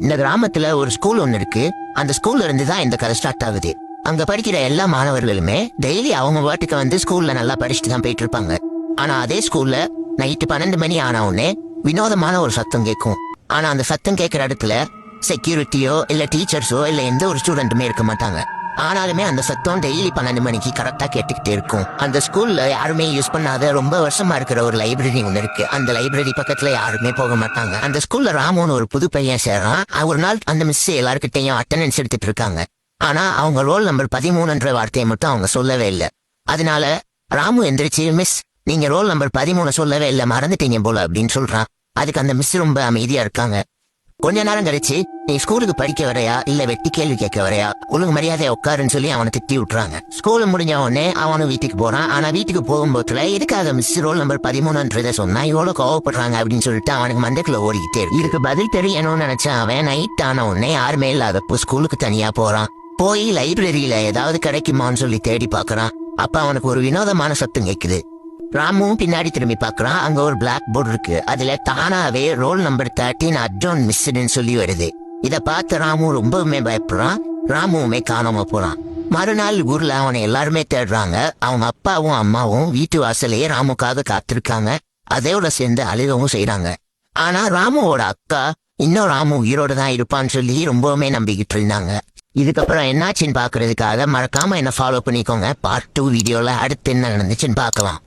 இந்த கிராமத்துல ஒரு ஸ்கூல் ஒண்ணு இருக்கு. அந்த ஸ்கூல்ல இருந்து தான் இந்த கதை ஸ்டார்ட் ஆகுது. அங்க படிக்கிற எல்லா மாணவர்களுமே டெய்லி அவங்க வாட்டுக்கு வந்து ஸ்கூல்ல நல்லா படிச்சுட்டு தான் போயிட்டு இருப்பாங்க. ஆனா அதே ஸ்கூல்ல நைட்டு 12 மணி ஆன உடனே வினோதமான ஒரு சத்தம் கேட்கும். ஆனா அந்த சத்தம் கேட்கிற இடத்துல செக்யூரிட்டியோ இல்ல டீச்சர்ஸோ இல்ல எந்த ஒரு ஸ்டூடெண்ட்டுமே இருக்க மாட்டாங்க. ஆனாலுமே அந்த சத்தம் டெய்லி 12 மணிக்கு கரெக்டா கேட்டுக்கிட்டே இருக்கும். அந்த ஸ்கூல்ல யாருமே யூஸ் பண்ணாத ரொம்ப வருஷமா இருக்கிற ஒரு லைப்ரரி ஒண்ணு இருக்கு. அந்த லைப்ரரி பக்கத்துல யாருமே போக மாட்டாங்க. அந்த ஸ்கூல்ல ராமுன்னு ஒரு புது பையன் சேர்றான். ஒரு நாள் அந்த மிஸ் எல்லாருக்கிட்டையும் அட்டெண்டன்ஸ் எடுத்துட்டு இருக்காங்க. ஆனா அவங்க ரோல் நம்பர் 13ன்ற வார்த்தையை மட்டும் அவங்க சொல்லவே இல்லை. அதனால ராமு எந்திரிச்சு, மிஸ் நீங்க ரோல் நம்பர் 13 சொல்லவே இல்லை, மறந்துட்டீங்க போல அப்படின்னு சொல்றான். அதுக்கு அந்த மிஸ் ரொம்ப அமைதியா இருக்காங்க. கொஞ்ச நேரம் கழிச்சு, நீ ஸ்கூலுக்கு படிக்க வரையா இல்ல வெட்டி கேள்வி கேட்க வரையா, ஒழுங்கு மரியாதையா உட்காருன்னு சொல்லி அவனை திட்டி விட்டுறாங்க. ஸ்கூல் முடிஞ்ச உடனே அவனும் வீட்டுக்கு போறான். ஆனா வீட்டுக்கு போகும்போதுல எதுக்காக மிஸ் ரோல் நம்பர் 13ன்றத சொன்னா இவ்வளவு கோவப்படுறாங்க அப்படின்னு சொல்லிட்டு அவனுக்கு மண்டைக்குள்ள ஓடிக்கிட்டே இருக்கு. இதுக்கு பதில் தெரியணும்னு நினைச்சா அவன் நைட் ஆன உடனே யாருமே இல்லாதப்போ ஸ்கூலுக்கு தனியா போறான். போய் லைப்ரரியில ஏதாவது கிடைக்குமான்னு சொல்லி தேடி பாக்குறான். அப்ப அவனுக்கு ஒரு வினோதமான சத்தம் கேக்குது. ராமுவும் பின்னாடி திரும்பி பாக்குறான். அங்க ஒரு பிளாக் போர்டு இருக்கு. அதுல தானாவே ரோல் நம்பர் 13 அட்ஜோன் மிஸ்ன்னு சொல்லி வருது. இத பார்த்து ராமு ரொம்பவுமே பயப்படுறான். ராமுவுமே காணாம போறான். மறுநாள் ஊர்ல அவனை எல்லாருமே தேடுறாங்க. அவங்க அப்பாவும் அம்மாவும் வீட்டு வாசலையே ராமுக்காக காத்திருக்காங்க. அதோட சேர்ந்து அழுகவும் செய்யறாங்க. ஆனா ராமுவோட அக்கா இன்னும் ராமு உயிரோட தான் இருப்பான்னு சொல்லி ரொம்பவுமே நம்பிக்கிட்டு இருந்தாங்க. இதுக்கப்புறம் என்னாச்சுன்னு பாக்குறதுக்காக மறக்காம என்ன ஃபாலோ பண்ணிக்கோங்க. பார்ட் 2 வீடியோல அடுத்து என்ன நடந்துச்சுன்னு பார்க்கலாம்.